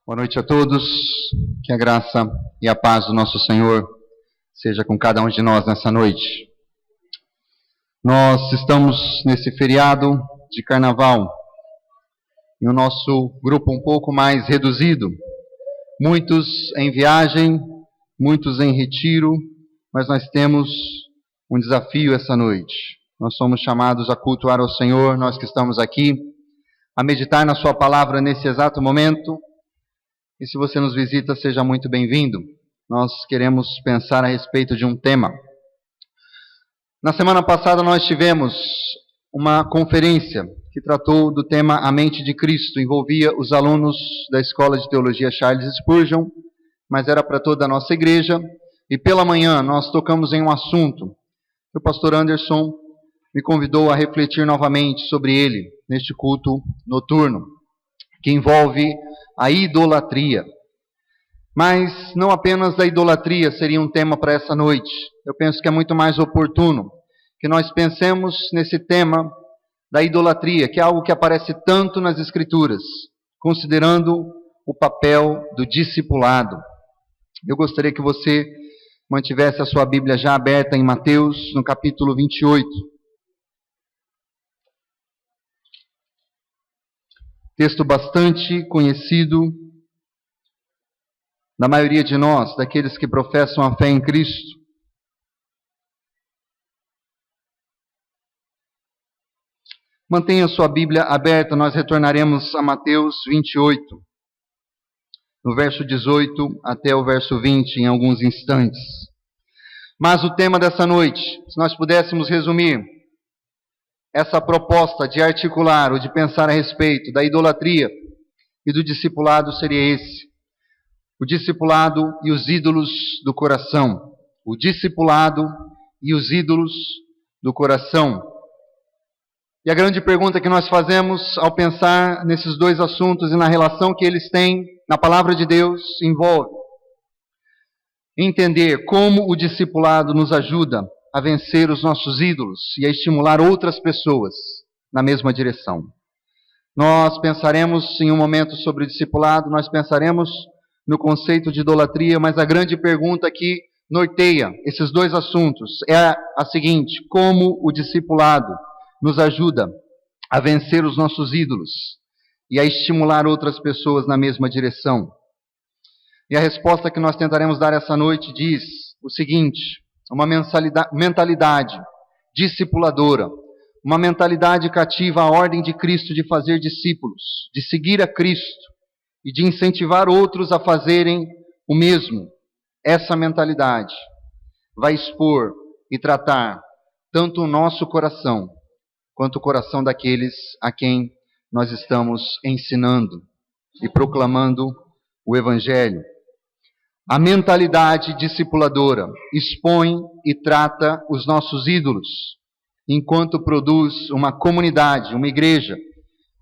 Boa noite a todos, que a graça e a paz do nosso Senhor seja com cada um de nós nessa noite. Nós estamos nesse feriado de Carnaval e o nosso grupo um pouco mais reduzido. Muitos em viagem, muitos em retiro, mas nós temos um desafio essa noite. Nós somos chamados a cultuar ao Senhor, nós que estamos aqui, a meditar na Sua palavra nesse exato momento. E se você nos visita, seja muito bem-vindo. Nós queremos pensar a respeito de um tema. Na semana passada nós tivemos uma conferência que tratou do tema A Mente de Cristo. Envolvia os alunos da Escola de Teologia Charles Spurgeon, mas era para toda a nossa igreja. E pela manhã nós tocamos em um assunto que o pastor Anderson me convidou a refletir novamente sobre ele, neste culto noturno, que envolve a idolatria. Mas não apenas a idolatria seria um tema para essa noite. Eu penso que é muito mais oportuno que nós pensemos nesse tema da idolatria, que é algo que aparece tanto nas Escrituras, considerando o papel do discipulado. Eu gostaria que você mantivesse a sua Bíblia já aberta em Mateus, no capítulo 28. Texto bastante conhecido da maioria de nós, daqueles que professam a fé em Cristo. Mantenha sua Bíblia aberta, nós retornaremos a Mateus 28, no verso 18 até o verso 20, em alguns instantes. Mas o tema dessa noite, se nós pudéssemos resumir essa proposta de articular ou de pensar a respeito da idolatria e do discipulado, seria esse: o discipulado e os ídolos do coração. O discipulado e os ídolos do coração. E a grande pergunta que nós fazemos ao pensar nesses dois assuntos e na relação que eles têm na palavra de Deus envolve entender como o discipulado nos ajuda a vencer os nossos ídolos e a estimular outras pessoas na mesma direção. Nós pensaremos em um momento sobre o discipulado, nós pensaremos no conceito de idolatria, mas a grande pergunta que norteia esses dois assuntos é a seguinte: como o discipulado nos ajuda a vencer os nossos ídolos e a estimular outras pessoas na mesma direção? E a resposta que nós tentaremos dar essa noite diz o seguinte: uma mentalidade discipuladora, uma mentalidade cativa à ordem de Cristo de fazer discípulos, de seguir a Cristo e de incentivar outros a fazerem o mesmo. Essa mentalidade vai expor e tratar tanto o nosso coração quanto o coração daqueles a quem nós estamos ensinando e proclamando o Evangelho. A mentalidade discipuladora expõe e trata os nossos ídolos, enquanto produz uma comunidade, uma igreja,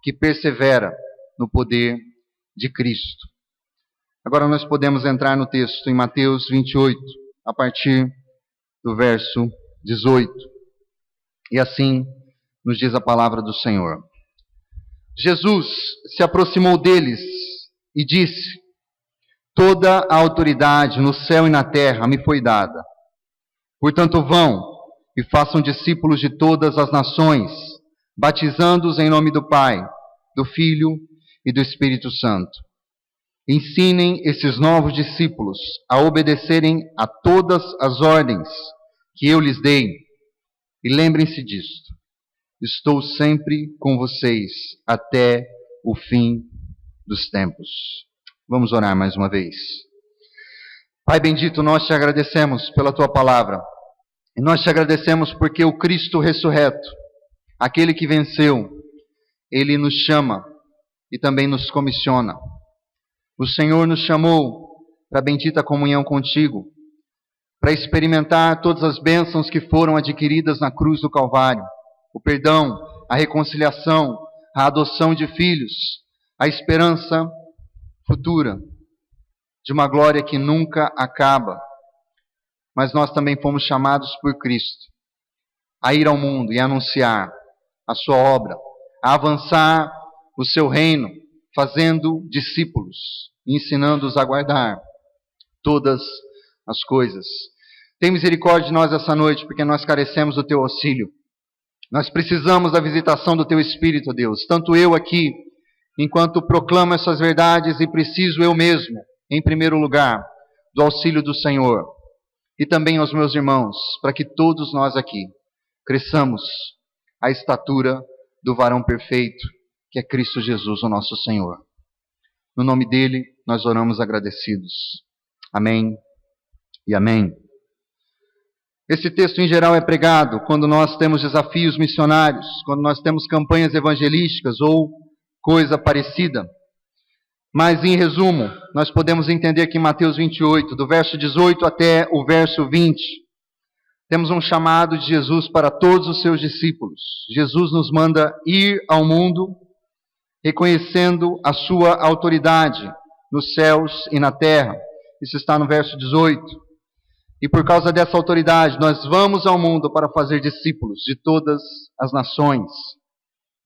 que persevera no poder de Cristo. Agora nós podemos entrar no texto em Mateus 28, a partir do verso 18. E assim nos diz a palavra do Senhor. Jesus se aproximou deles e disse: toda a autoridade no céu e na terra me foi dada. Portanto, vão e façam discípulos de todas as nações, batizando-os em nome do Pai, do Filho e do Espírito Santo. Ensinem esses novos discípulos a obedecerem a todas as ordens que eu lhes dei. E lembrem-se disto: estou sempre com vocês até o fim dos tempos. Vamos orar mais uma vez. Pai bendito, nós te agradecemos pela tua palavra. E nós te agradecemos porque o Cristo ressurreto, aquele que venceu, ele nos chama e também nos comissiona. O Senhor nos chamou para a bendita comunhão contigo, para experimentar todas as bênçãos que foram adquiridas na cruz do Calvário: o perdão, a reconciliação, a adoção de filhos, a esperança futura de uma glória que nunca acaba. Mas nós também fomos chamados por Cristo a ir ao mundo e anunciar a sua obra, a avançar o seu reino, fazendo discípulos, ensinando-os a guardar todas as coisas. Tem misericórdia de nós essa noite, porque nós carecemos do Teu auxílio. Nós precisamos da visitação do Teu Espírito, Deus. Tanto eu aqui, enquanto proclamo essas verdades, e preciso eu mesmo, em primeiro lugar, do auxílio do Senhor. E também aos meus irmãos, para que todos nós aqui cresçamos à estatura do varão perfeito, que é Cristo Jesus, o nosso Senhor. No nome dele, nós oramos agradecidos. Amém e amém. Esse texto em geral é pregado quando nós temos desafios missionários, quando nós temos campanhas evangelísticas ou coisa parecida. Mas, em resumo, nós podemos entender que em Mateus 28, do verso 18 até o verso 20, temos um chamado de Jesus para todos os seus discípulos. Jesus nos manda ir ao mundo, reconhecendo a sua autoridade nos céus e na terra. Isso está no verso 18. E por causa dessa autoridade, nós vamos ao mundo para fazer discípulos de todas as nações.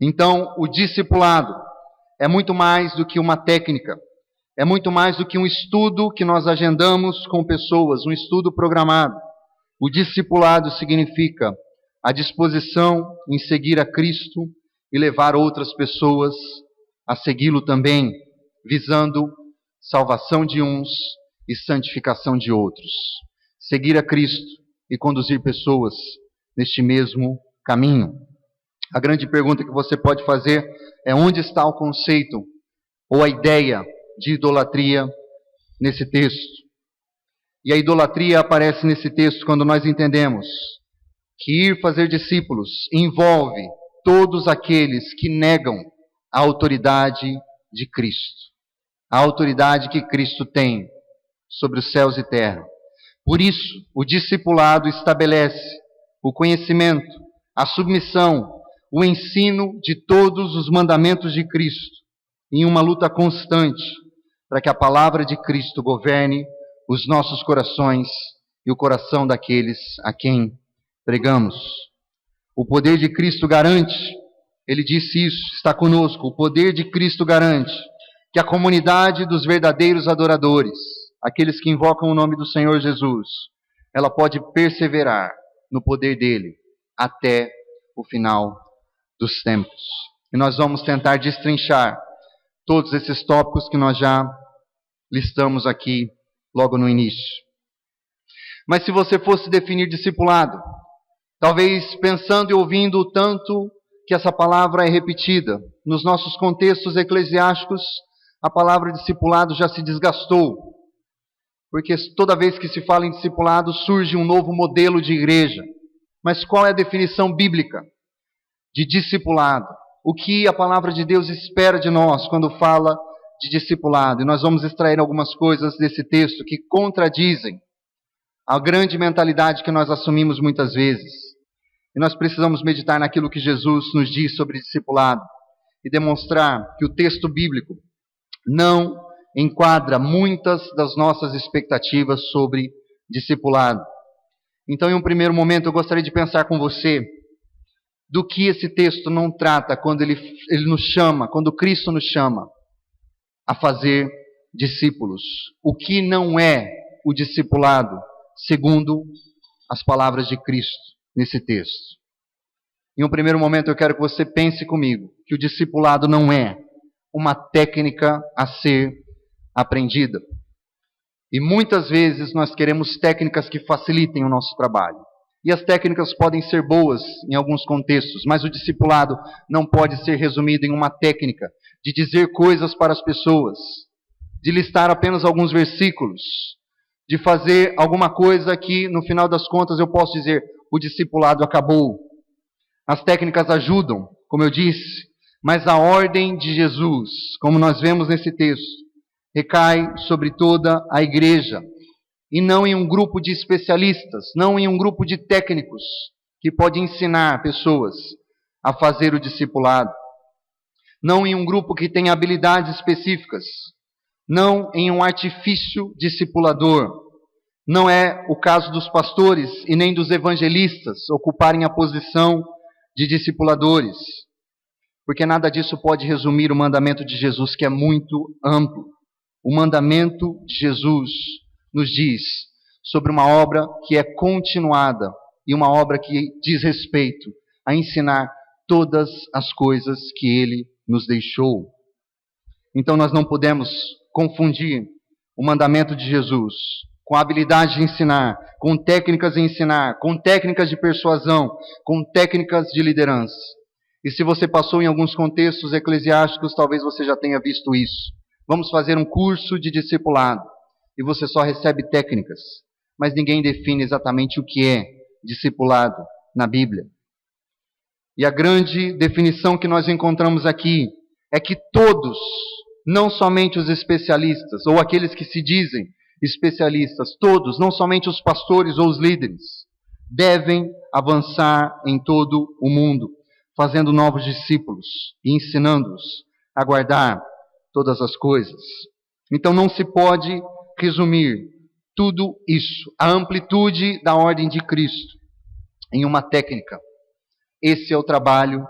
Então, o discipulado é muito mais do que uma técnica, é muito mais do que um estudo que nós agendamos com pessoas, um estudo programado. O discipulado significa a disposição em seguir a Cristo e levar outras pessoas a segui-lo também, visando salvação de uns e santificação de outros. Seguir a Cristo e conduzir pessoas neste mesmo caminho. A grande pergunta que você pode fazer é: onde está o conceito ou a ideia de idolatria nesse texto? E a idolatria aparece nesse texto quando nós entendemos que ir fazer discípulos envolve todos aqueles que negam a autoridade de Cristo, a autoridade que Cristo tem sobre os céus e terra. Por isso, o discipulado estabelece o conhecimento, a submissão, o ensino de todos os mandamentos de Cristo, em uma luta constante para que a palavra de Cristo governe os nossos corações e o coração daqueles a quem pregamos. O poder de Cristo garante, ele disse isso, está conosco, o poder de Cristo garante que a comunidade dos verdadeiros adoradores, aqueles que invocam o nome do Senhor Jesus, ela pode perseverar no poder dele até o final dos tempos. E nós vamos tentar destrinchar todos esses tópicos que nós já listamos aqui logo no início. Mas se você fosse definir discipulado, talvez pensando e ouvindo o tanto que essa palavra é repetida, nos nossos contextos eclesiásticos, a palavra discipulado já se desgastou, porque toda vez que se fala em discipulado surge um novo modelo de igreja. Mas qual é a definição bíblica de discipulado? O que a palavra de Deus espera de nós quando fala de discipulado? E nós vamos extrair algumas coisas desse texto que contradizem a grande mentalidade que nós assumimos muitas vezes. E nós precisamos meditar naquilo que Jesus nos diz sobre discipulado e demonstrar que o texto bíblico não enquadra muitas das nossas expectativas sobre discipulado. Então, em um primeiro momento, eu gostaria de pensar com você do que esse texto não trata quando ele nos chama, quando Cristo nos chama a fazer discípulos. O que não é o discipulado, segundo as palavras de Cristo nesse texto. Em um primeiro momento, eu quero que você pense comigo que o discipulado não é uma técnica a ser aprendida. E muitas vezes nós queremos técnicas que facilitem o nosso trabalho. E as técnicas podem ser boas em alguns contextos, mas o discipulado não pode ser resumido em uma técnica de dizer coisas para as pessoas, de listar apenas alguns versículos, de fazer alguma coisa que, no final das contas, eu posso dizer: o discipulado acabou. As técnicas ajudam, como eu disse, mas a ordem de Jesus, como nós vemos nesse texto, recai sobre toda a igreja, e não em um grupo de especialistas, não em um grupo de técnicos que pode ensinar pessoas a fazer o discipulado, não em um grupo que tem habilidades específicas, não em um artifício discipulador. Não é o caso dos pastores e nem dos evangelistas ocuparem a posição de discipuladores, porque nada disso pode resumir o mandamento de Jesus, que é muito amplo. O mandamento de Jesus nos diz sobre uma obra que é continuada e uma obra que diz respeito a ensinar todas as coisas que Ele nos deixou. Então nós não podemos confundir o mandamento de Jesus com a habilidade de ensinar, com técnicas de ensinar, com técnicas de persuasão, com técnicas de liderança. E se você passou em alguns contextos eclesiásticos, talvez você já tenha visto isso. Vamos fazer um curso de discipulado e você só recebe técnicas, mas ninguém define exatamente o que é discipulado na Bíblia. E a grande definição que nós encontramos aqui é que todos, não somente os especialistas, ou aqueles que se dizem especialistas, todos, não somente os pastores ou os líderes, devem avançar em todo o mundo, fazendo novos discípulos e ensinando-os a guardar todas as coisas. Então não se pode resumir tudo isso, a amplitude da ordem de Cristo, em uma técnica. Esse é o trabalho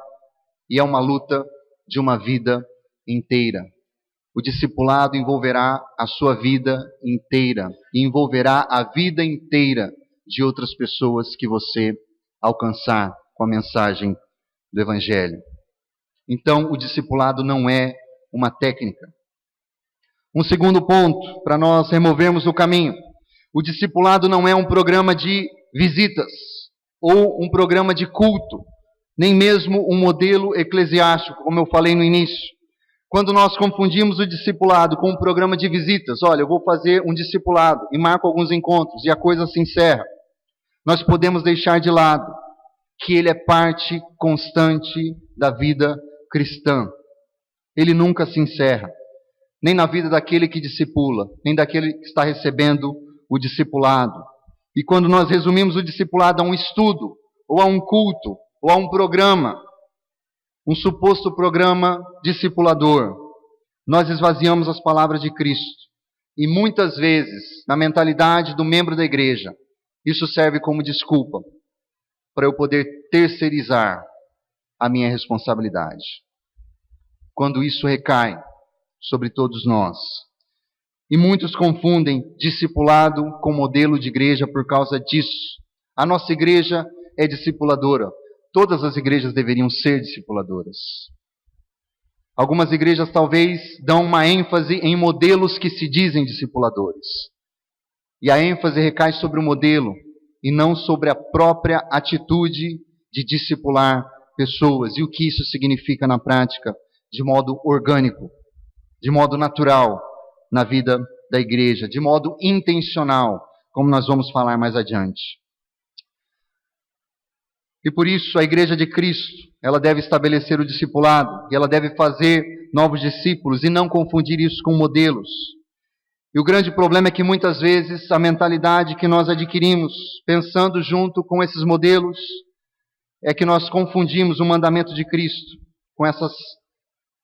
e é uma luta de uma vida inteira. O discipulado envolverá a sua vida inteira e envolverá a vida inteira de outras pessoas que você alcançar com a mensagem do Evangelho. Então, o discipulado não é uma técnica. Um segundo ponto, para nós removermos o caminho. O discipulado não é um programa de visitas ou um programa de culto, nem mesmo um modelo eclesiástico, como eu falei no início. Quando nós confundimos o discipulado com um programa de visitas, olha, eu vou fazer um discipulado e marco alguns encontros e a coisa se encerra, nós podemos deixar de lado que ele é parte constante da vida cristã. Ele nunca se encerra, nem na vida daquele que discipula, nem daquele que está recebendo o discipulado. E quando nós resumimos o discipulado a um estudo, ou a um culto, ou a um programa, um suposto programa discipulador, nós esvaziamos as palavras de Cristo. E muitas vezes, na mentalidade do membro da igreja, isso serve como desculpa para eu poder terceirizar a minha responsabilidade. Quando isso recai sobre todos nós. E muitos confundem discipulado com modelo de igreja por causa disso. A nossa igreja é discipuladora. Todas as igrejas deveriam ser discipuladoras. Algumas igrejas talvez dão uma ênfase em modelos que se dizem discipuladores. E a ênfase recai sobre o modelo e não sobre a própria atitude de discipular pessoas. E o que isso significa na prática, de modo orgânico, de modo natural na vida da igreja, de modo intencional, como nós vamos falar mais adiante. E por isso a igreja de Cristo, ela deve estabelecer o discipulado, e ela deve fazer novos discípulos e não confundir isso com modelos. E o grande problema é que muitas vezes a mentalidade que nós adquirimos, pensando junto com esses modelos, é que nós confundimos o mandamento de Cristo com essas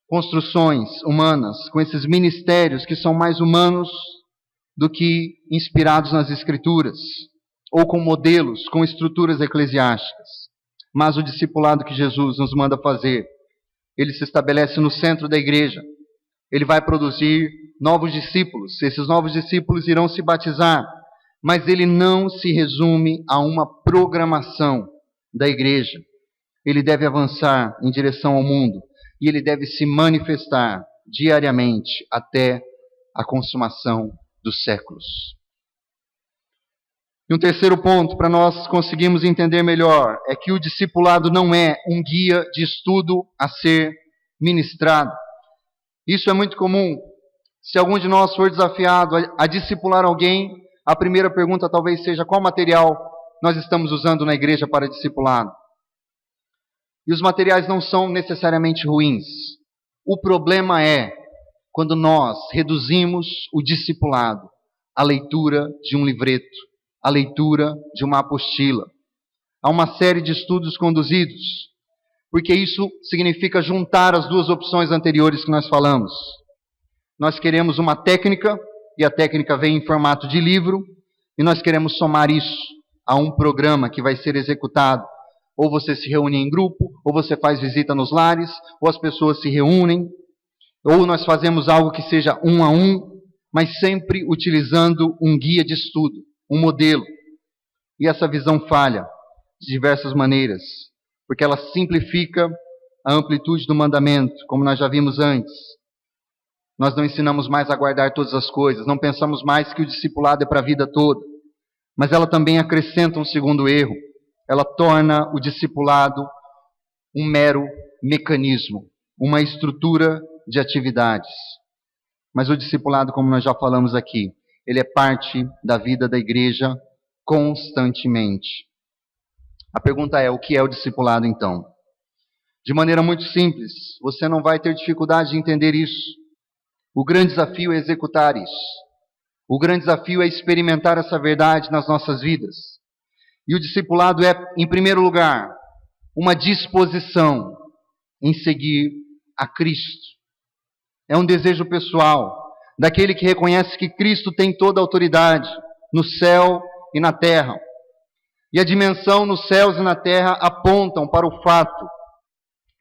construções humanas, com esses ministérios que são mais humanos do que inspirados nas Escrituras, ou com modelos, com estruturas eclesiásticas. Mas o discipulado que Jesus nos manda fazer, ele se estabelece no centro da igreja. Ele vai produzir novos discípulos. Esses novos discípulos irão se batizar, mas ele não se resume a uma programação da igreja. Ele deve avançar em direção ao mundo e ele deve se manifestar diariamente até a consumação dos séculos. E um terceiro ponto, para nós conseguirmos entender melhor, é que o discipulado não é um guia de estudo a ser ministrado. Isso é muito comum. Se algum de nós for desafiado a discipular alguém, a primeira pergunta talvez seja: qual material nós estamos usando na igreja para discipulado? E os materiais não são necessariamente ruins. O problema é quando nós reduzimos o discipulado à leitura de um livreto, à leitura de uma apostila, a uma série de estudos conduzidos, porque isso significa juntar as duas opções anteriores que nós falamos. Nós queremos uma técnica, e a técnica vem em formato de livro, e nós queremos somar isso a um programa que vai ser executado. Ou você se reúne em grupo, ou você faz visita nos lares, ou as pessoas se reúnem, ou nós fazemos algo que seja 1 a 1, mas sempre utilizando um guia de estudo, um modelo. E essa visão falha de diversas maneiras, porque ela simplifica a amplitude do mandamento, como nós já vimos antes. Nós não ensinamos mais a guardar todas as coisas, não pensamos mais que o discipulado é para a vida toda. Mas ela também acrescenta um segundo erro. Ela torna o discipulado um mero mecanismo, uma estrutura de atividades. Mas o discipulado, como nós já falamos aqui, ele é parte da vida da igreja constantemente. A pergunta é, o que é o discipulado então? De maneira muito simples, você não vai ter dificuldade de entender isso. O grande desafio é executar isso. O grande desafio é experimentar essa verdade nas nossas vidas. E o discipulado é, em primeiro lugar, uma disposição em seguir a Cristo. É um desejo pessoal, daquele que reconhece que Cristo tem toda a autoridade no céu e na terra. E a dimensão nos céus e na terra apontam para o fato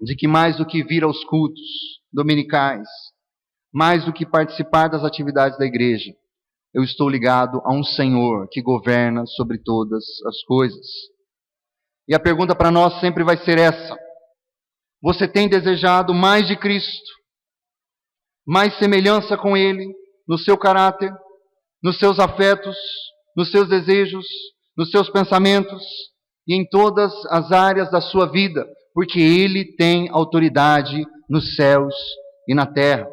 de que mais do que vir aos cultos dominicais, mais do que participar das atividades da igreja, eu estou ligado a um Senhor que governa sobre todas as coisas. E a pergunta para nós sempre vai ser essa: você tem desejado mais de Cristo? Mais semelhança com Ele, no seu caráter, nos seus afetos, nos seus desejos, nos seus pensamentos e em todas as áreas da sua vida, porque Ele tem autoridade nos céus e na terra.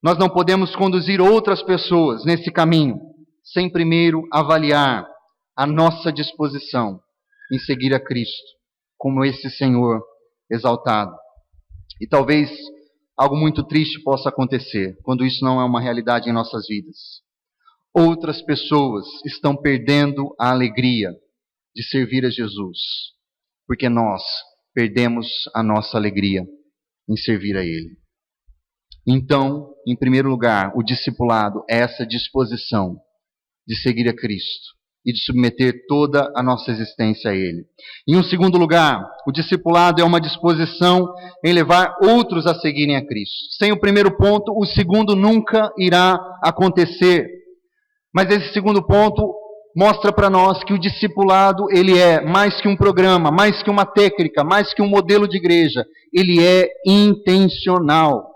Nós não podemos conduzir outras pessoas nesse caminho sem primeiro avaliar a nossa disposição em seguir a Cristo como esse Senhor exaltado. E talvez algo muito triste possa acontecer quando isso não é uma realidade em nossas vidas. Outras pessoas estão perdendo a alegria de servir a Jesus, porque nós perdemos a nossa alegria em servir a Ele. Então, em primeiro lugar, o discipulado é essa disposição de seguir a Cristo e de submeter toda a nossa existência a Ele. Em um segundo lugar, o discipulado é uma disposição em levar outros a seguirem a Cristo. Sem o primeiro ponto, o segundo nunca irá acontecer. Mas esse segundo ponto mostra para nós que o discipulado, ele é mais que um programa, mais que uma técnica, mais que um modelo de igreja. Ele é intencional.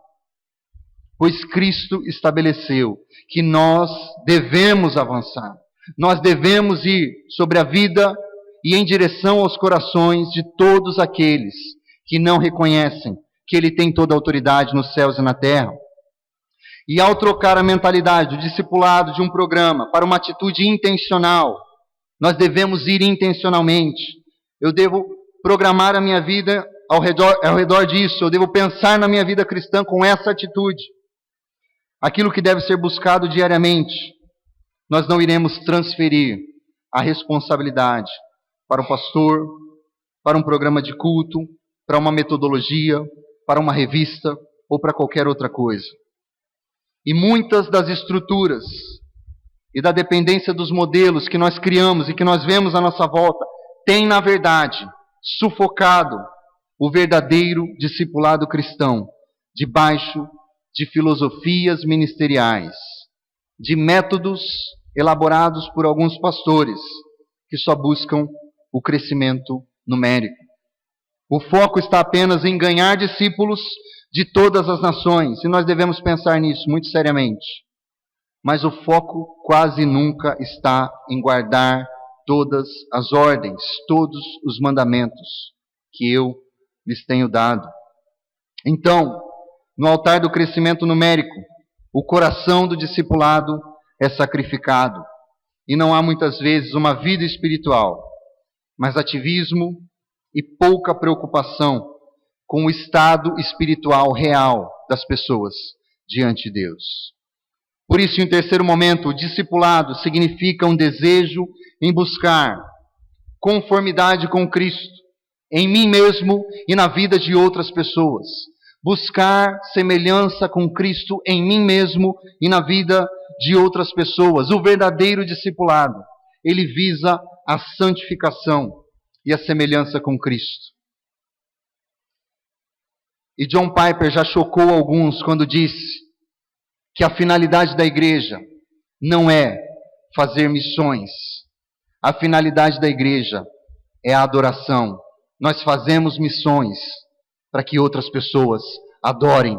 Pois Cristo estabeleceu que nós devemos avançar. Nós devemos ir sobre a vida e em direção aos corações de todos aqueles que não reconhecem que Ele tem toda a autoridade nos céus e na terra. E ao trocar a mentalidade do discipulado de um programa para uma atitude intencional, nós devemos ir intencionalmente. Eu devo programar a minha vida ao redor disso. Eu devo pensar na minha vida cristã com essa atitude. Aquilo que deve ser buscado diariamente. Nós não iremos transferir a responsabilidade para o pastor, para um programa de culto, para uma metodologia, para uma revista ou para qualquer outra coisa. E muitas das estruturas e da dependência dos modelos que nós criamos e que nós vemos à nossa volta têm, na verdade, sufocado o verdadeiro discipulado cristão debaixo de filosofias ministeriais, de métodos elaborados por alguns pastores que só buscam o crescimento numérico. O foco está apenas em ganhar discípulos de todas as nações, e nós devemos pensar nisso muito seriamente. Mas o foco quase nunca está em guardar todas as ordens, todos os mandamentos que eu lhes tenho dado. Então, no altar do crescimento numérico, o coração do discipulado é sacrificado. E não há muitas vezes uma vida espiritual, mas ativismo e pouca preocupação com o estado espiritual real das pessoas diante de Deus. Por isso, em terceiro momento, o discipulado significa um desejo em buscar conformidade com Cristo, em mim mesmo e na vida de outras pessoas. Buscar semelhança com Cristo em mim mesmo e na vida de outras pessoas. O verdadeiro discipulado, ele visa a santificação e a semelhança com Cristo. E John Piper já chocou alguns quando disse que a finalidade da igreja não é fazer missões. A finalidade da igreja é a adoração. Nós fazemos missões para que outras pessoas adorem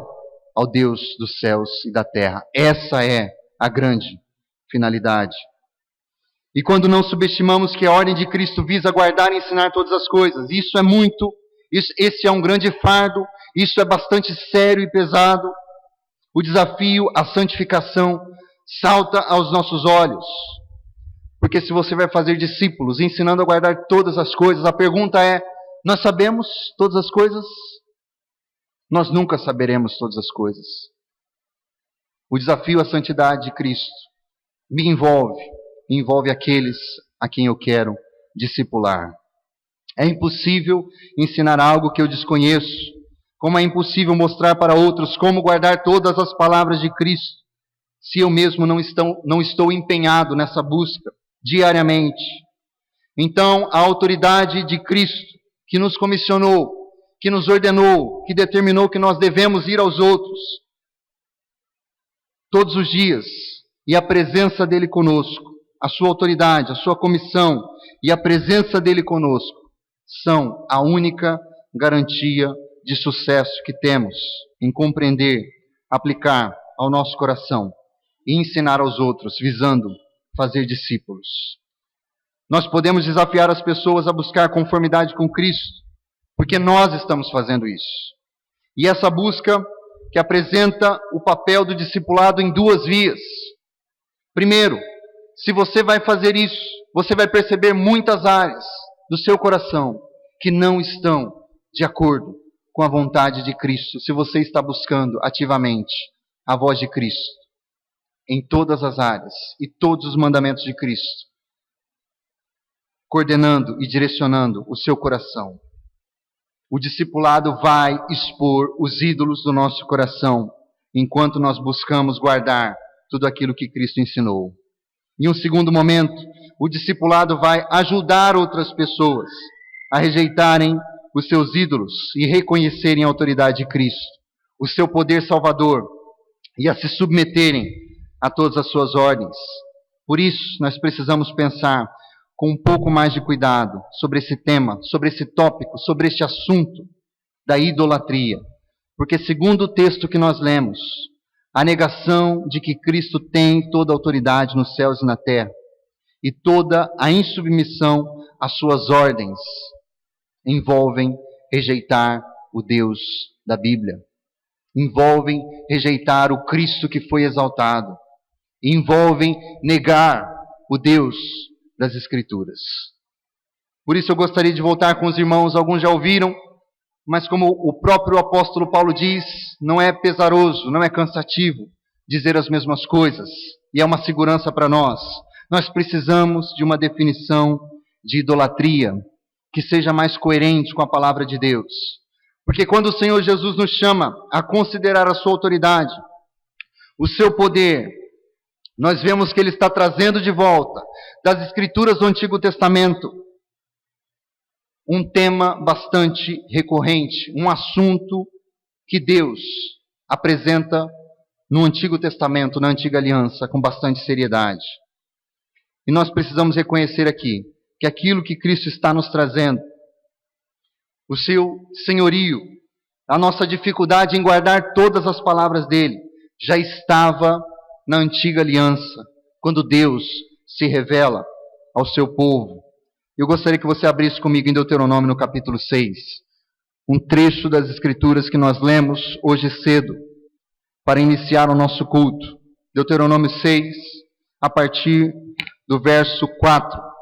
ao Deus dos céus e da terra. Essa é a grande finalidade. E quando não subestimamos que a ordem de Cristo visa guardar e ensinar todas as coisas, esse é um grande fardo, isso é bastante sério e pesado. O desafio, a santificação, salta aos nossos olhos. Porque se você vai fazer discípulos ensinando a guardar todas as coisas, a pergunta é: nós sabemos todas as coisas? Nós nunca saberemos todas as coisas. O desafio à santidade de Cristo me envolve aqueles a quem eu quero discipular. É impossível ensinar algo que eu desconheço, como é impossível mostrar para outros como guardar todas as palavras de Cristo, se eu mesmo não estou empenhado nessa busca diariamente. Então, a autoridade de Cristo, que nos comissionou, que nos ordenou, que determinou que nós devemos ir aos outros todos os dias, e a presença dele conosco, a sua autoridade, a sua comissão e a presença dele conosco, são a única garantia de sucesso que temos em compreender, aplicar ao nosso coração e ensinar aos outros, visando fazer discípulos. Nós podemos desafiar as pessoas a buscar conformidade com Cristo, porque nós estamos fazendo isso. E essa busca que apresenta o papel do discipulado em duas vias. Primeiro, se você vai fazer isso, você vai perceber muitas áreas do seu coração que não estão de acordo com a vontade de Cristo, se você está buscando ativamente a voz de Cristo em todas as áreas e todos os mandamentos de Cristo, coordenando e direcionando o seu coração. O discipulado vai expor os ídolos do nosso coração, enquanto nós buscamos guardar tudo aquilo que Cristo ensinou. Em um segundo momento, o discipulado vai ajudar outras pessoas a rejeitarem os seus ídolos e reconhecerem a autoridade de Cristo, o seu poder salvador, e a se submeterem a todas as suas ordens. Por isso, nós precisamos pensar com um pouco mais de cuidado sobre esse tema, sobre esse tópico, sobre este assunto da idolatria. Porque segundo o texto que nós lemos, a negação de que Cristo tem toda a autoridade nos céus e na terra, e toda a insubmissão às suas ordens, envolvem rejeitar o Deus da Bíblia, envolvem rejeitar o Cristo que foi exaltado, envolvem negar o Deus das Escrituras. Por isso eu gostaria de voltar com os irmãos, alguns já ouviram, mas como o próprio apóstolo Paulo diz, não é pesaroso, não é cansativo dizer as mesmas coisas, e é uma segurança para nós. Nós precisamos de uma definição de idolatria que seja mais coerente com a palavra de Deus. Porque quando o Senhor Jesus nos chama a considerar a sua autoridade, o seu poder, nós vemos que ele está trazendo de volta das Escrituras do Antigo Testamento um tema bastante recorrente, um assunto que Deus apresenta no Antigo Testamento, na Antiga Aliança, com bastante seriedade. E nós precisamos reconhecer aqui que aquilo que Cristo está nos trazendo, o seu senhorio, a nossa dificuldade em guardar todas as palavras dele, já estava na Antiga Aliança, quando Deus se revela ao seu povo. Eu gostaria que você abrisse comigo em Deuteronômio no capítulo 6, um trecho das Escrituras que nós lemos hoje cedo, para iniciar o nosso culto. Deuteronômio 6, a partir do verso 4.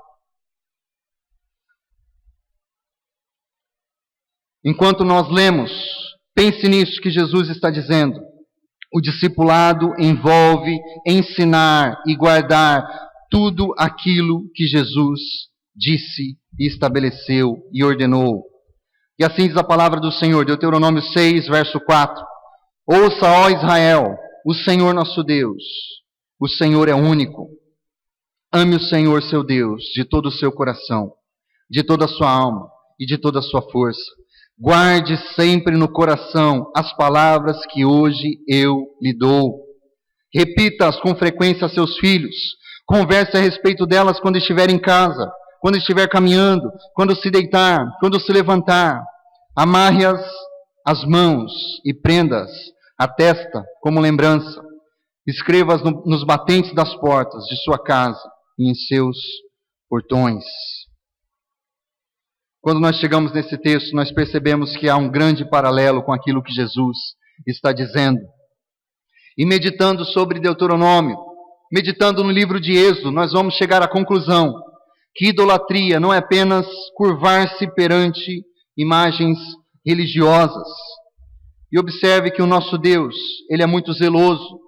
Enquanto nós lemos, pense nisso que Jesus está dizendo. O discipulado envolve ensinar e guardar tudo aquilo que Jesus disse e estabeleceu e ordenou. E assim diz a palavra do Senhor, Deuteronômio 6, verso 4. Ouça, ó Israel, o Senhor nosso Deus, o Senhor é único. Ame o Senhor seu Deus de todo o seu coração, de toda a sua alma e de toda a sua força. Guarde sempre no coração as palavras que hoje eu lhe dou. Repita-as com frequência a seus filhos. Converse a respeito delas quando estiver em casa, quando estiver caminhando, quando se deitar, quando se levantar. Amarre-as às mãos e prenda-as à testa como lembrança. Escreva-as nos batentes das portas de sua casa e em seus portões. Quando nós chegamos nesse texto, nós percebemos que há um grande paralelo com aquilo que Jesus está dizendo. E meditando sobre Deuteronômio, meditando no livro de Êxodo, nós vamos chegar à conclusão que idolatria não é apenas curvar-se perante imagens religiosas. E observe que o nosso Deus, Ele é muito zeloso.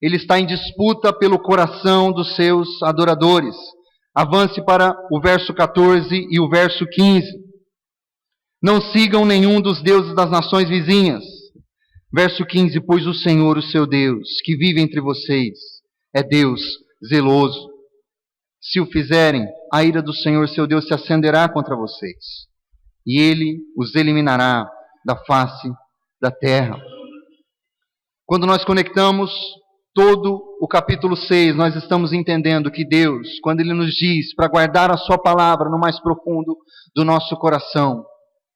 Ele está em disputa pelo coração dos seus adoradores. Avance para o verso 14 e o verso 15. Não sigam nenhum dos deuses das nações vizinhas. Verso 15, pois o Senhor, o seu Deus, que vive entre vocês, é Deus zeloso. Se o fizerem, a ira do Senhor, seu Deus, se acenderá contra vocês, e Ele os eliminará da face da terra. Quando nós conectamos todo o capítulo 6, nós estamos entendendo que Deus, quando Ele nos diz para guardar a sua palavra no mais profundo do nosso coração,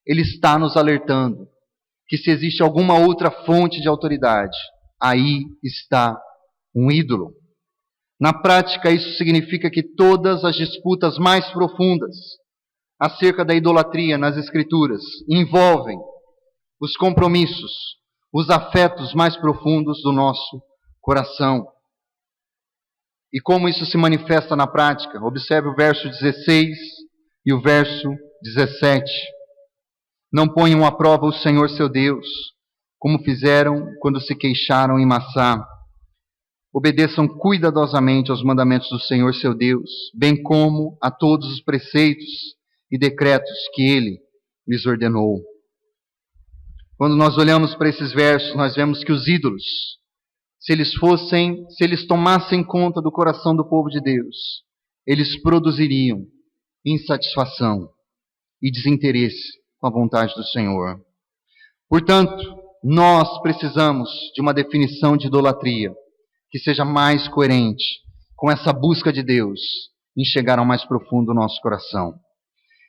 Ele está nos alertando que se existe alguma outra fonte de autoridade, aí está um ídolo. Na prática, isso significa que todas as disputas mais profundas acerca da idolatria nas Escrituras envolvem os compromissos, os afetos mais profundos do nosso coração. E como isso se manifesta na prática? Observe o verso 16 e o verso 17. Não ponham à prova o Senhor seu Deus, como fizeram quando se queixaram em Massá. Obedeçam cuidadosamente aos mandamentos do Senhor seu Deus, bem como a todos os preceitos e decretos que Ele lhes ordenou. Quando nós olhamos para esses versos, nós vemos que os ídolos, se eles tomassem conta do coração do povo de Deus, eles produziriam insatisfação e desinteresse com a vontade do Senhor. Portanto, nós precisamos de uma definição de idolatria que seja mais coerente com essa busca de Deus em chegar ao mais profundo do nosso coração.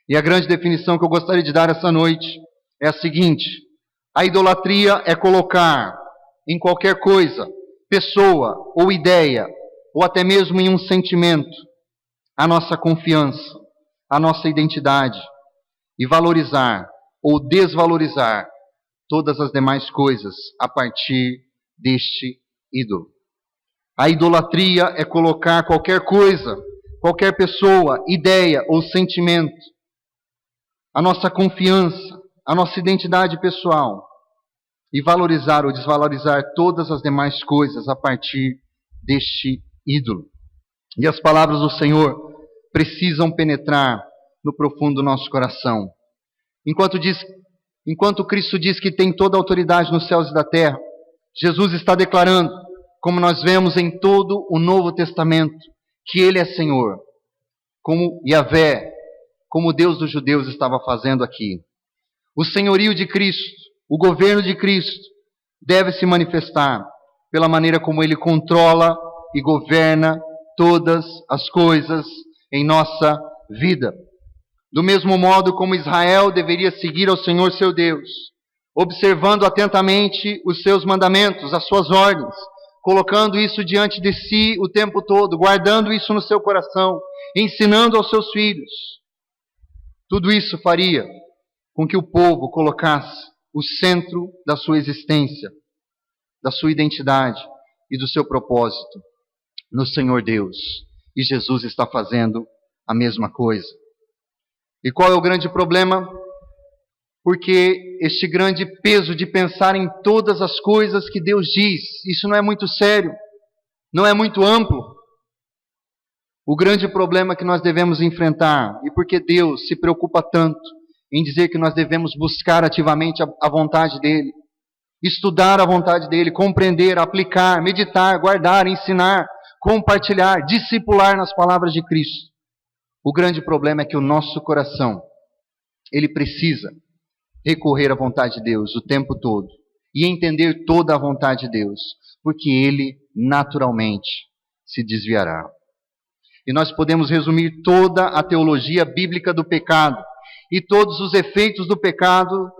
E a grande definição que eu gostaria de dar essa noite é a seguinte: a idolatria é colocar em qualquer coisa, pessoa ou ideia, ou até mesmo em um sentimento, a nossa confiança, a nossa identidade, e valorizar ou desvalorizar todas as demais coisas a partir deste ídolo. A idolatria é colocar qualquer coisa, qualquer pessoa, ideia ou sentimento, a nossa confiança, a nossa identidade pessoal, e valorizar ou desvalorizar todas as demais coisas a partir deste ídolo. E as palavras do Senhor precisam penetrar no profundo do nosso coração. Enquanto Cristo diz que tem toda a autoridade nos céus e da terra, Jesus está declarando, como nós vemos em todo o Novo Testamento, que Ele é Senhor, como Yahvé, como o Deus dos judeus estava fazendo aqui. O senhorio de Cristo, o governo de Cristo, deve se manifestar pela maneira como Ele controla e governa todas as coisas em nossa vida. Do mesmo modo como Israel deveria seguir ao Senhor seu Deus, observando atentamente os seus mandamentos, as suas ordens, colocando isso diante de si o tempo todo, guardando isso no seu coração, ensinando aos seus filhos. Tudo isso faria com que o povo colocasse o centro da sua existência, da sua identidade e do seu propósito no Senhor Deus. E Jesus está fazendo a mesma coisa. E qual é o grande problema? Porque este grande peso de pensar em todas as coisas que Deus diz, isso não é muito sério, não é muito amplo. O grande problema que nós devemos enfrentar, e porque Deus se preocupa tanto em dizer que nós devemos buscar ativamente a vontade dEle, estudar a vontade dEle, compreender, aplicar, meditar, guardar, ensinar, compartilhar, discipular nas palavras de Cristo. O grande problema é que o nosso coração, ele precisa recorrer à vontade de Deus o tempo todo e entender toda a vontade de Deus, porque ele naturalmente se desviará. E nós podemos resumir toda a teologia bíblica do pecado e todos os efeitos do pecado,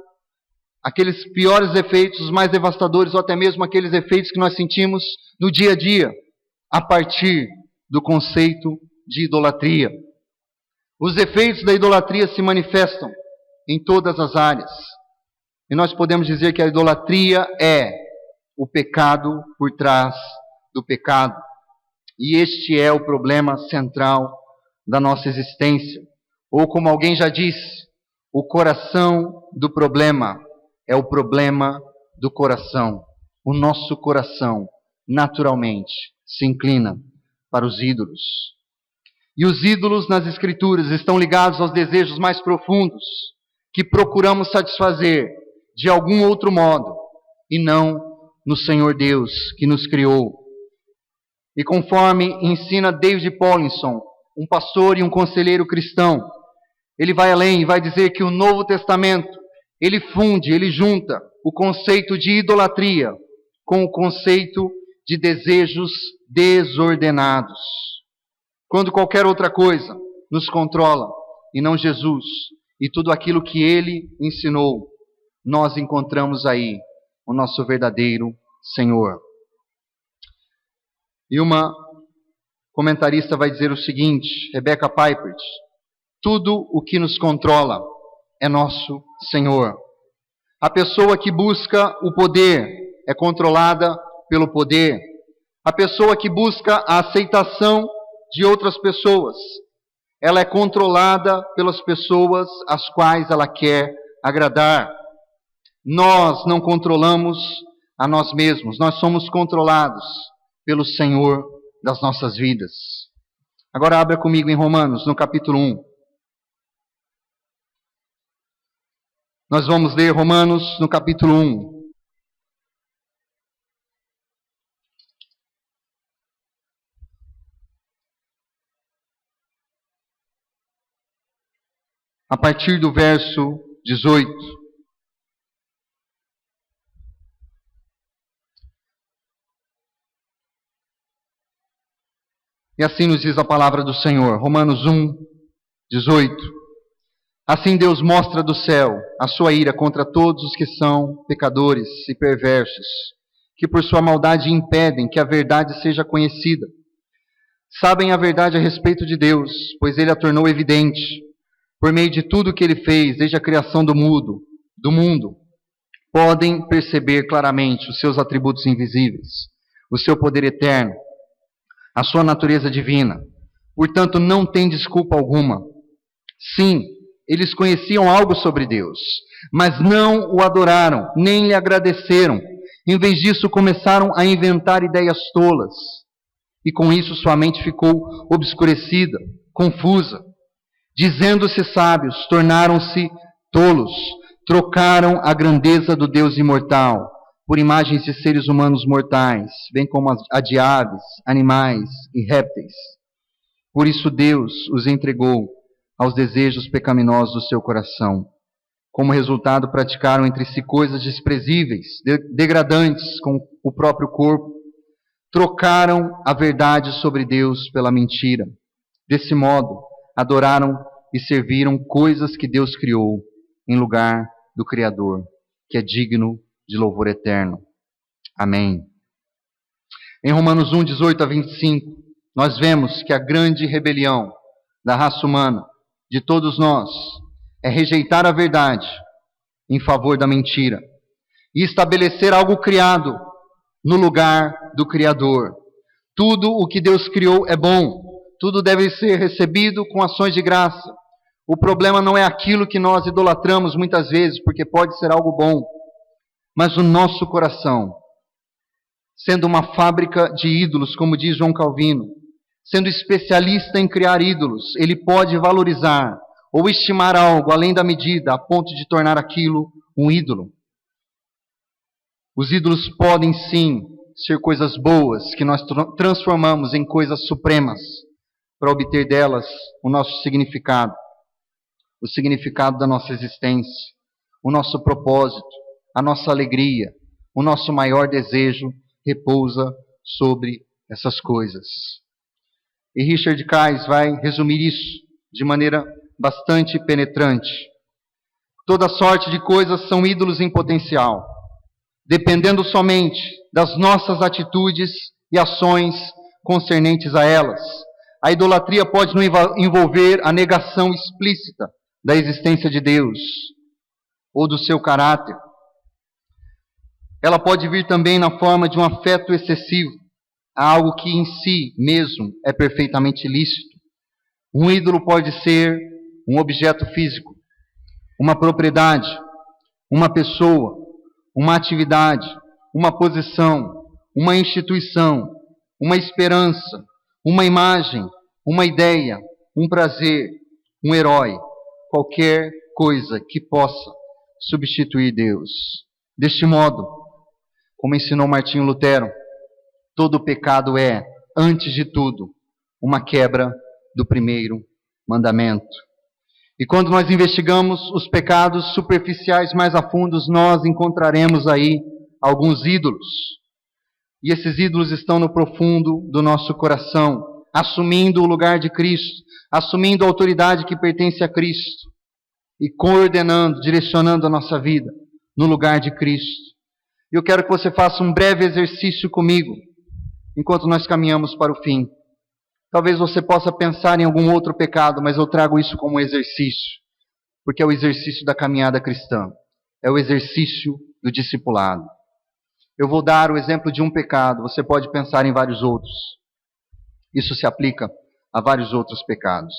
aqueles piores efeitos, os mais devastadores, ou até mesmo aqueles efeitos que nós sentimos no dia a dia, a partir do conceito de idolatria. Os efeitos da idolatria se manifestam em todas as áreas. E nós podemos dizer que a idolatria é o pecado por trás do pecado. E este é o problema central da nossa existência. Ou como alguém já disse, o coração do problema é o problema do coração. O nosso coração, naturalmente, se inclina para os ídolos. E os ídolos nas Escrituras estão ligados aos desejos mais profundos que procuramos satisfazer de algum outro modo e não no Senhor Deus que nos criou. E conforme ensina David Paulinson, um pastor e um conselheiro cristão, ele vai além e vai dizer que o Novo Testamento, ele funde, ele junta o conceito de idolatria com o conceito de desejos desordenados. Quando qualquer outra coisa nos controla, e não Jesus, e tudo aquilo que ele ensinou, nós encontramos aí o nosso verdadeiro Senhor. E uma comentarista vai dizer o seguinte, Rebecca Pippert: tudo o que nos controla é nosso Senhor. A pessoa que busca o poder é controlada pelo poder. A pessoa que busca a aceitação de outras pessoas, ela é controlada pelas pessoas às quais ela quer agradar. Nós não controlamos a nós mesmos, nós somos controlados pelo Senhor das nossas vidas. Agora abra comigo em Romanos, no capítulo 1. Nós vamos ler Romanos, no capítulo 1. A partir do verso 18. E assim nos diz a palavra do Senhor, Romanos 1, 18. Assim Deus mostra do céu a sua ira contra todos os que são pecadores e perversos, que por sua maldade impedem que a verdade seja conhecida. Sabem a verdade a respeito de Deus, pois ele a tornou evidente, por meio de tudo que ele fez, desde a criação do mundo. Podem perceber claramente os seus atributos invisíveis, o seu poder eterno, a sua natureza divina. Portanto, não tem desculpa alguma. Sim, eles conheciam algo sobre Deus, mas não o adoraram, nem lhe agradeceram. Em vez disso, começaram a inventar ideias tolas. E com isso sua mente ficou obscurecida, confusa. Dizendo-se sábios, tornaram-se tolos. Trocaram a grandeza do Deus imortal por imagens de seres humanos mortais, bem como a de aves, animais e répteis. Por isso Deus os entregou aos desejos pecaminosos do seu coração. Como resultado, praticaram entre si coisas desprezíveis, degradantes com o próprio corpo. Trocaram a verdade sobre Deus pela mentira. Desse modo, adoraram e serviram coisas que Deus criou, em lugar do Criador, que é digno de louvor eterno. Amém. Em Romanos 1, 18 a 25, nós vemos que a grande rebelião da raça humana, de todos nós, é rejeitar a verdade em favor da mentira e estabelecer algo criado no lugar do Criador. Tudo o que Deus criou é bom, tudo deve ser recebido com ações de graça. O problema não é aquilo que nós idolatramos muitas vezes, porque pode ser algo bom, mas o nosso coração, sendo uma fábrica de ídolos, como diz João Calvino, sendo especialista em criar ídolos, ele pode valorizar ou estimar algo além da medida, a ponto de tornar aquilo um ídolo. Os ídolos podem sim ser coisas boas, que nós transformamos em coisas supremas, para obter delas o nosso significado, o significado da nossa existência, o nosso propósito, a nossa alegria, o nosso maior desejo repousa sobre essas coisas. E Richard Kais vai resumir isso de maneira bastante penetrante. Toda sorte de coisas são ídolos em potencial, dependendo somente das nossas atitudes e ações concernentes a elas. A idolatria pode envolver a negação explícita da existência de Deus ou do seu caráter. Ela pode vir também na forma de um afeto excessivo a algo que em si mesmo é perfeitamente lícito. Um ídolo pode ser um objeto físico, uma propriedade, uma pessoa, uma atividade, uma posição, uma instituição, uma esperança, uma imagem, uma ideia, um prazer, um herói, qualquer coisa que possa substituir Deus. Deste modo, como ensinou Martinho Lutero, todo pecado é, antes de tudo, uma quebra do primeiro mandamento. E quando nós investigamos os pecados superficiais mais a fundo, nós encontraremos aí alguns ídolos. E esses ídolos estão no profundo do nosso coração, assumindo o lugar de Cristo, assumindo a autoridade que pertence a Cristo e coordenando, direcionando a nossa vida no lugar de Cristo. Eu quero que você faça um breve exercício comigo, enquanto nós caminhamos para o fim. Talvez você possa pensar em algum outro pecado, mas eu trago isso como exercício, porque é o exercício da caminhada cristã, é o exercício do discipulado. Eu vou dar o exemplo de um pecado, você pode pensar em vários outros. Isso se aplica a vários outros pecados.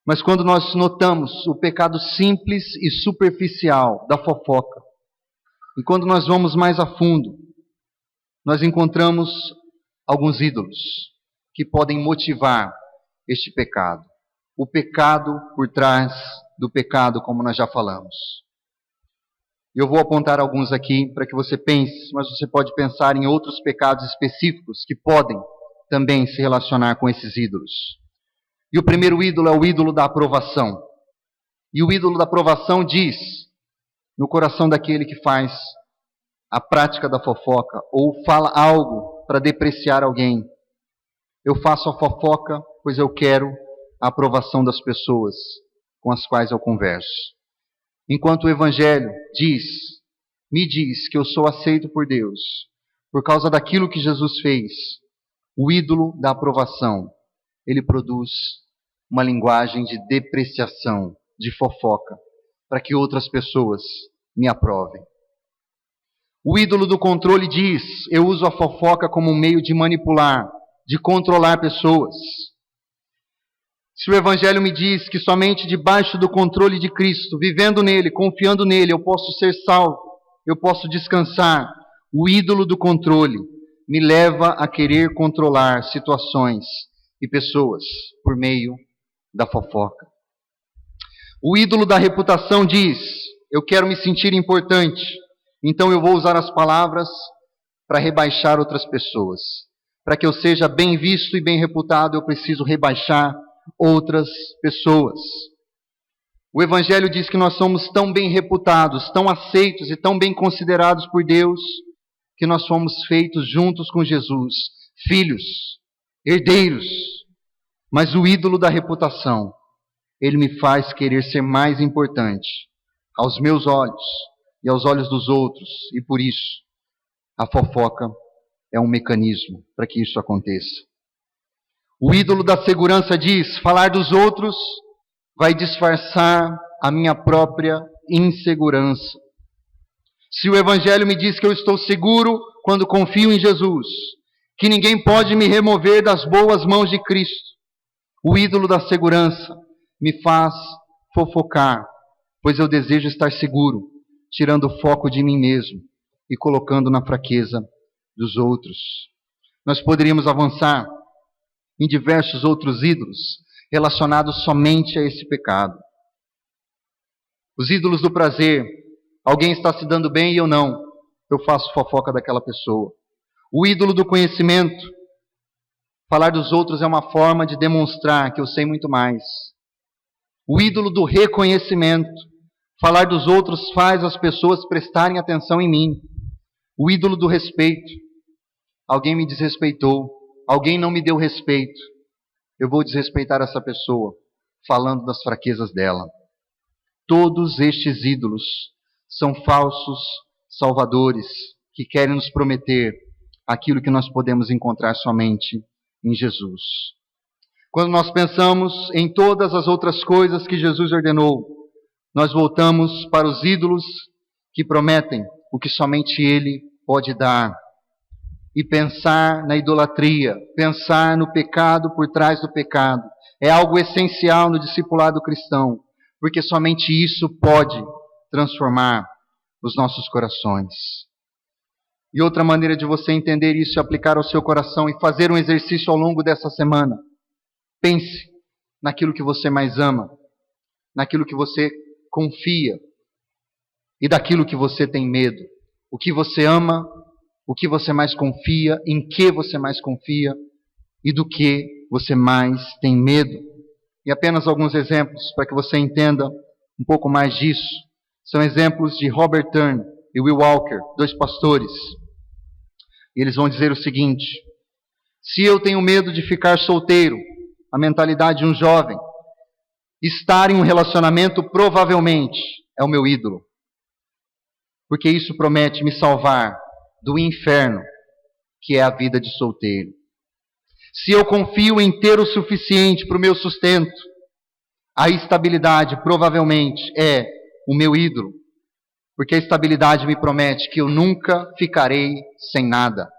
Mas quando nós notamos o pecado simples e superficial da fofoca, e quando nós vamos mais a fundo, nós encontramos alguns ídolos que podem motivar este pecado. O pecado por trás do pecado, como nós já falamos. Eu vou apontar alguns aqui para que você pense, mas você pode pensar em outros pecados específicos que podem também se relacionar com esses ídolos. E o primeiro ídolo é o ídolo da aprovação. E o ídolo da aprovação diz, no coração daquele que faz a prática da fofoca, ou fala algo para depreciar alguém: eu faço a fofoca, pois eu quero a aprovação das pessoas com as quais eu converso. Enquanto o Evangelho me diz que eu sou aceito por Deus, por causa daquilo que Jesus fez, o ídolo da aprovação, ele produz uma linguagem de depreciação, de fofoca, para que outras pessoas me aprovem. O ídolo do controle diz, eu uso a fofoca como um meio de manipular, de controlar pessoas. Se o Evangelho me diz que somente debaixo do controle de Cristo, vivendo nele, confiando nele, eu posso ser salvo, eu posso descansar, o ídolo do controle me leva a querer controlar situações e pessoas por meio da fofoca. O ídolo da reputação diz, eu quero me sentir importante, então eu vou usar as palavras para rebaixar outras pessoas. Para que eu seja bem visto e bem reputado, eu preciso rebaixar outras pessoas. O Evangelho diz que nós somos tão bem reputados, tão aceitos e tão bem considerados por Deus, que nós fomos feitos juntos com Jesus, filhos, herdeiros. Mas o ídolo da reputação, ele me faz querer ser mais importante aos meus olhos e aos olhos dos outros, e por isso a fofoca é um mecanismo para que isso aconteça. O ídolo da segurança diz, falar dos outros vai disfarçar a minha própria insegurança. Se o Evangelho me diz que eu estou seguro quando confio em Jesus, que ninguém pode me remover das boas mãos de Cristo, o ídolo da segurança me faz fofocar, pois eu desejo estar seguro, tirando o foco de mim mesmo e colocando na fraqueza dos outros. Nós poderíamos avançar em diversos outros ídolos relacionados somente a esse pecado. Os ídolos do prazer, alguém está se dando bem e eu não, eu faço fofoca daquela pessoa. O ídolo do conhecimento, falar dos outros é uma forma de demonstrar que eu sei muito mais. O ídolo do reconhecimento, falar dos outros faz as pessoas prestarem atenção em mim. O ídolo do respeito. Alguém me desrespeitou, alguém não me deu respeito. Eu vou desrespeitar essa pessoa, falando das fraquezas dela. Todos estes ídolos são falsos salvadores que querem nos prometer aquilo que nós podemos encontrar somente em Jesus. Quando nós pensamos em todas as outras coisas que Jesus ordenou, nós voltamos para os ídolos que prometem o que somente Ele pode dar. E pensar na idolatria, pensar no pecado por trás do pecado, é algo essencial no discipulado cristão, porque somente isso pode transformar os nossos corações. E outra maneira de você entender isso e aplicar ao seu coração e fazer um exercício ao longo dessa semana. Pense naquilo que você mais ama, naquilo que você confia e daquilo que você tem medo. O que você ama, o que você mais confia, em que você mais confia e do que você mais tem medo. E apenas alguns exemplos para que você entenda um pouco mais disso. São exemplos de Robert Turner e Will Walker, dois pastores. E eles vão dizer o seguinte: se eu tenho medo de ficar solteiro, a mentalidade de um jovem, estar em um relacionamento provavelmente é o meu ídolo. Porque isso promete me salvar do inferno, que é a vida de solteiro. Se eu confio em ter o suficiente para o meu sustento, a estabilidade provavelmente é o meu ídolo. Porque a estabilidade me promete que eu nunca ficarei sem nada.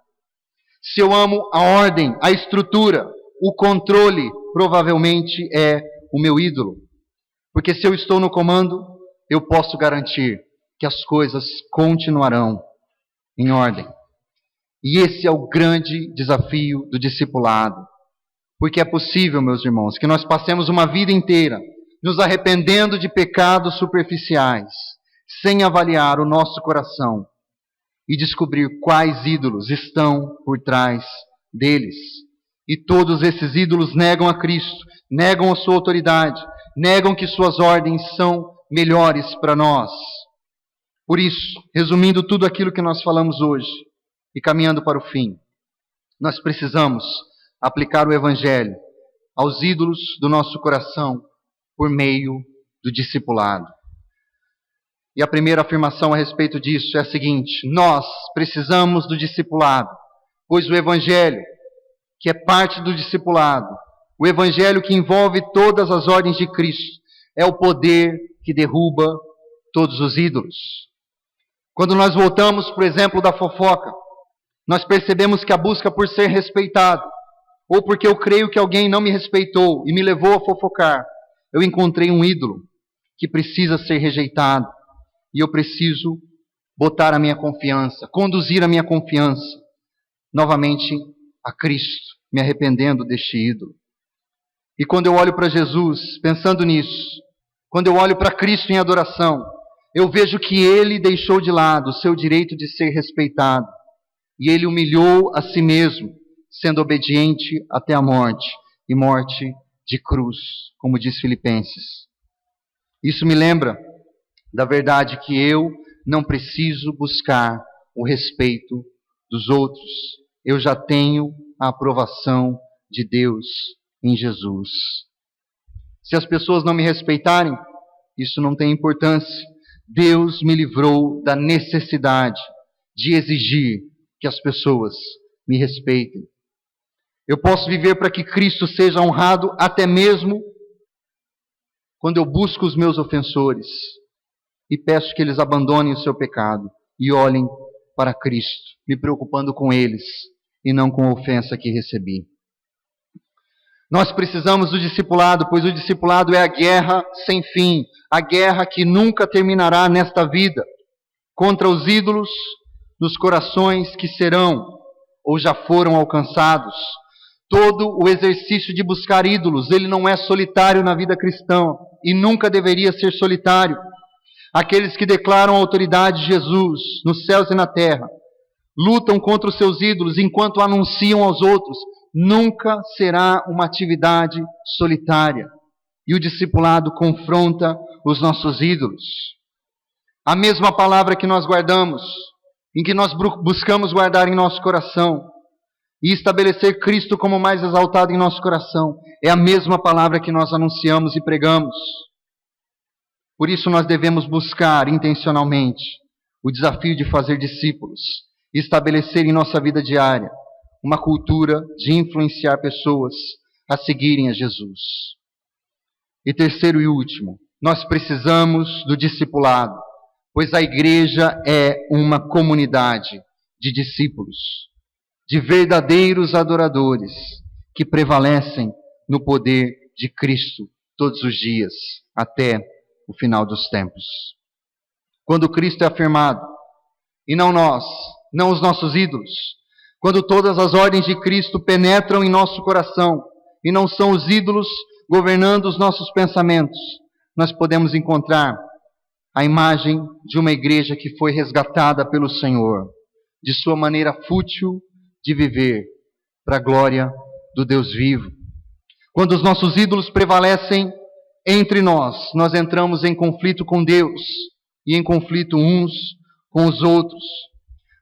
Se eu amo a ordem, a estrutura, o controle, provavelmente é o meu ídolo. Porque se eu estou no comando, eu posso garantir que as coisas continuarão em ordem. E esse é o grande desafio do discipulado. Porque é possível, meus irmãos, que nós passemos uma vida inteira nos arrependendo de pecados superficiais, sem avaliar o nosso coração e descobrir quais ídolos estão por trás deles. E todos esses ídolos negam a Cristo, negam a sua autoridade, negam que suas ordens são melhores para nós. Por isso, resumindo tudo aquilo que nós falamos hoje e caminhando para o fim, nós precisamos aplicar o Evangelho aos ídolos do nosso coração por meio do discipulado. E a primeira afirmação a respeito disso é a seguinte: nós precisamos do discipulado, pois o Evangelho, que é parte do discipulado, o Evangelho que envolve todas as ordens de Cristo, é o poder que derruba todos os ídolos. Quando nós voltamos, por exemplo, da fofoca, nós percebemos que a busca por ser respeitado, ou porque eu creio que alguém não me respeitou e me levou a fofocar, eu encontrei um ídolo que precisa ser rejeitado. E eu preciso botar a minha confiança, conduzir a minha confiança novamente a Cristo, me arrependendo deste ídolo. E quando eu olho para Jesus, pensando nisso, quando eu olho para Cristo em adoração, eu vejo que Ele deixou de lado o seu direito de ser respeitado. E Ele humilhou a si mesmo, sendo obediente até a morte, e morte de cruz, como diz Filipenses. Isso me lembra da verdade que eu não preciso buscar o respeito dos outros. Eu já tenho a aprovação de Deus em Jesus. Se as pessoas não me respeitarem, isso não tem importância. Deus me livrou da necessidade de exigir que as pessoas me respeitem. Eu posso viver para que Cristo seja honrado até mesmo quando eu busco os meus ofensores e peço que eles abandonem o seu pecado e olhem para Cristo, me preocupando com eles e não com a ofensa que recebi. Nós precisamos do discipulado, pois o discipulado é a guerra sem fim, a guerra que nunca terminará nesta vida, contra os ídolos nos corações que serão ou já foram alcançados. Todo o exercício de buscar ídolos, ele não é solitário na vida cristã e nunca deveria ser solitário. Aqueles que declaram a autoridade de Jesus nos céus e na terra, lutam contra os seus ídolos enquanto anunciam aos outros. Nunca será uma atividade solitária. E o discipulado confronta os nossos ídolos. A mesma palavra que nós guardamos em que nós buscamos guardar em nosso coração e estabelecer Cristo como mais exaltado em nosso coração, é a mesma palavra que nós anunciamos e pregamos. Por isso nós devemos buscar intencionalmente o desafio de fazer discípulos e estabelecer em nossa vida diária uma cultura de influenciar pessoas a seguirem a Jesus. E terceiro e último, nós precisamos do discipulado, pois a igreja é uma comunidade de discípulos, de verdadeiros adoradores que prevalecem no poder de Cristo todos os dias, até o final dos tempos. Quando Cristo é afirmado, e não nós, não os nossos ídolos, quando todas as ordens de Cristo penetram em nosso coração, e não são os ídolos governando os nossos pensamentos, nós podemos encontrar a imagem de uma igreja que foi resgatada pelo Senhor, de sua maneira fútil de viver, para a glória do Deus vivo. Quando os nossos ídolos prevalecem entre nós, nós entramos em conflito com Deus e em conflito uns com os outros.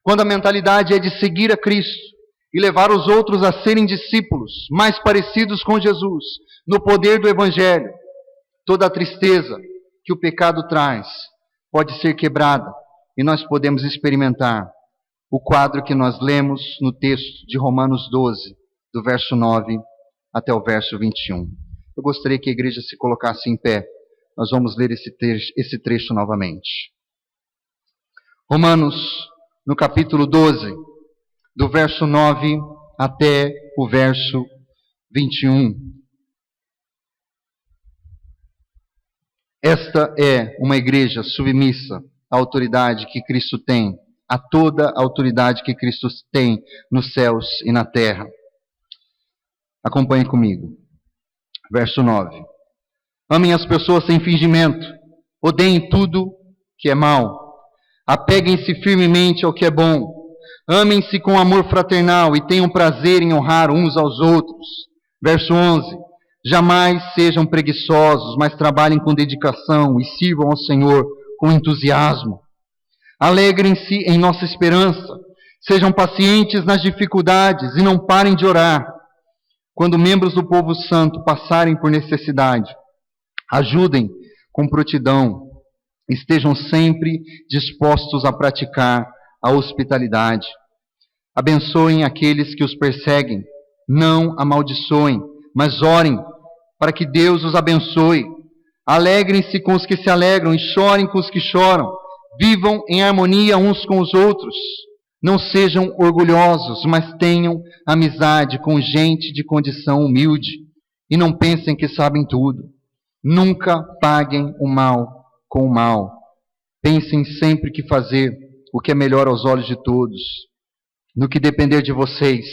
Quando a mentalidade é de seguir a Cristo e levar os outros a serem discípulos mais parecidos com Jesus, no poder do Evangelho, toda a tristeza que o pecado traz pode ser quebrada e nós podemos experimentar o quadro que nós lemos no texto de Romanos 12, do verso 9 até o verso 21. Eu gostaria que a igreja se colocasse em pé. Nós vamos ler esse trecho novamente. Romanos, no capítulo 12, do verso 9 até o verso 21. Esta é uma igreja submissa à autoridade que Cristo tem, a toda a autoridade que Cristo tem nos céus e na terra. Acompanhe comigo. Verso 9. Amem as pessoas sem fingimento, odeiem tudo que é mal, apeguem-se firmemente ao que é bom, amem-se com amor fraternal e tenham prazer em honrar uns aos outros. Verso 11. Jamais sejam preguiçosos, mas trabalhem com dedicação e sirvam ao Senhor com entusiasmo. Alegrem-se em nossa esperança, sejam pacientes nas dificuldades e não parem de orar. Quando membros do povo santo passarem por necessidade, ajudem com prontidão, estejam sempre dispostos a praticar a hospitalidade. Abençoem aqueles que os perseguem, não amaldiçoem, mas orem para que Deus os abençoe. Alegrem-se com os que se alegram e chorem com os que choram. Vivam em harmonia uns com os outros. Não sejam orgulhosos, mas tenham amizade com gente de condição humilde. E não pensem que sabem tudo. Nunca paguem o mal com o mal. Pensem sempre que fazer o que é melhor aos olhos de todos. No que depender de vocês,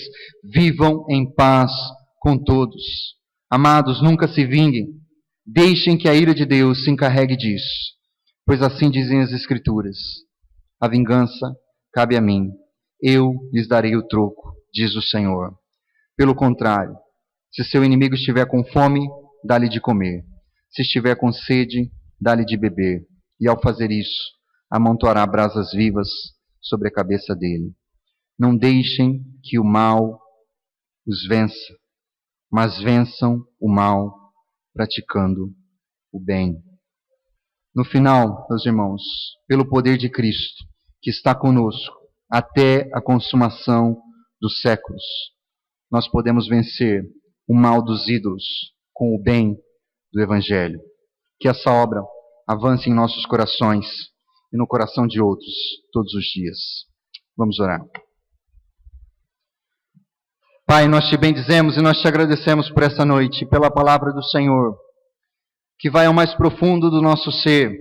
vivam em paz com todos. Amados, nunca se vinguem. Deixem que a ira de Deus se encarregue disso. Pois assim dizem as Escrituras: a vingança cabe a mim. Eu lhes darei o troco, diz o Senhor. Pelo contrário, se seu inimigo estiver com fome, dá-lhe de comer. Se estiver com sede, dá-lhe de beber. E ao fazer isso, amontoará brasas vivas sobre a cabeça dele. Não deixem que o mal os vença, mas vençam o mal praticando o bem. No final, meus irmãos, pelo poder de Cristo, que está conosco até a consumação dos séculos, nós podemos vencer o mal dos ídolos com o bem do Evangelho. Que essa obra avance em nossos corações e no coração de outros todos os dias. Vamos orar. Pai, nós te bendizemos e nós te agradecemos por essa noite, pela palavra do Senhor, que vai ao mais profundo do nosso ser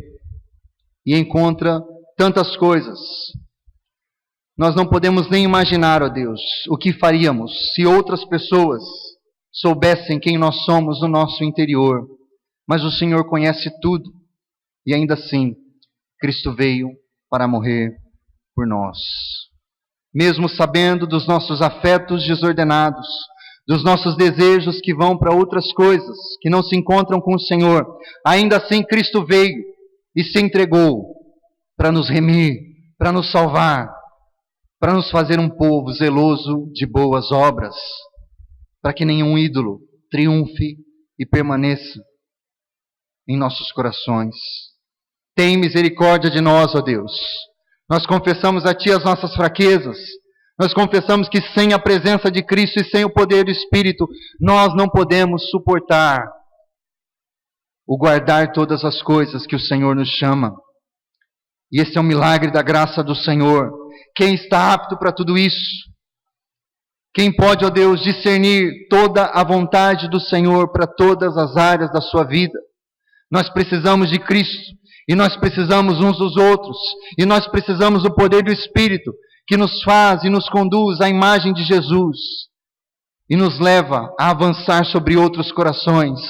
e encontra tantas coisas. Nós não podemos nem imaginar, ó Deus, o que faríamos se outras pessoas soubessem quem nós somos no nosso interior. Mas o Senhor conhece tudo e ainda assim, Cristo veio para morrer por nós. Mesmo sabendo dos nossos afetos desordenados, dos nossos desejos que vão para outras coisas, que não se encontram com o Senhor, ainda assim Cristo veio e se entregou para nos remir, para nos salvar, para nos fazer um povo zeloso de boas obras, para que nenhum ídolo triunfe e permaneça em nossos corações. Tem misericórdia de nós, ó Deus. Nós confessamos a Ti as nossas fraquezas. Nós confessamos que sem a presença de Cristo e sem o poder do Espírito, nós não podemos suportar o guardar todas as coisas que o Senhor nos chama. E esse é um milagre da graça do Senhor. Quem está apto para tudo isso? Quem pode, ó Deus, discernir toda a vontade do Senhor para todas as áreas da sua vida? Nós precisamos de Cristo, e nós precisamos uns dos outros, e nós precisamos do poder do Espírito, que nos faz e nos conduz à imagem de Jesus, e nos leva a avançar sobre outros corações,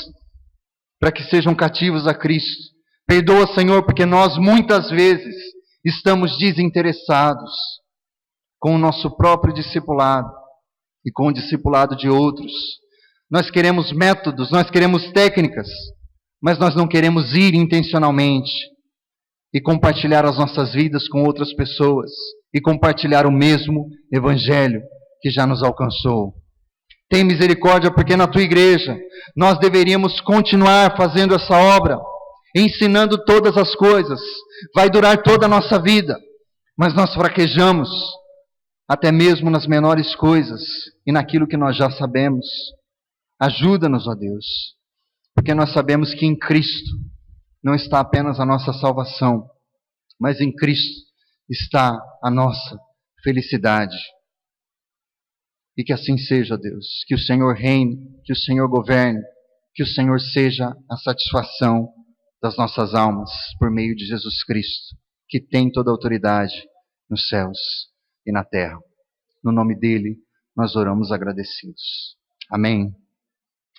para que sejam cativos a Cristo. Perdoa, Senhor, porque nós muitas vezes estamos desinteressados com o nosso próprio discipulado e com o discipulado de outros. Nós queremos métodos, nós queremos técnicas, mas nós não queremos ir intencionalmente e compartilhar as nossas vidas com outras pessoas e compartilhar o mesmo evangelho que já nos alcançou. Tem misericórdia, porque na tua igreja nós deveríamos continuar fazendo essa obra, ensinando todas as coisas. Vai durar toda a nossa vida, mas nós fraquejamos até mesmo nas menores coisas e naquilo que nós já sabemos. Ajuda-nos, ó Deus, porque nós sabemos que em Cristo não está apenas a nossa salvação, mas em Cristo está a nossa felicidade. E que assim seja, Deus, que o Senhor reine, que o Senhor governe, que o Senhor seja a satisfação das nossas almas por meio de Jesus Cristo, que tem toda a autoridade nos céus e na terra. No nome dele, nós oramos agradecidos. Amém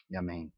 e amém.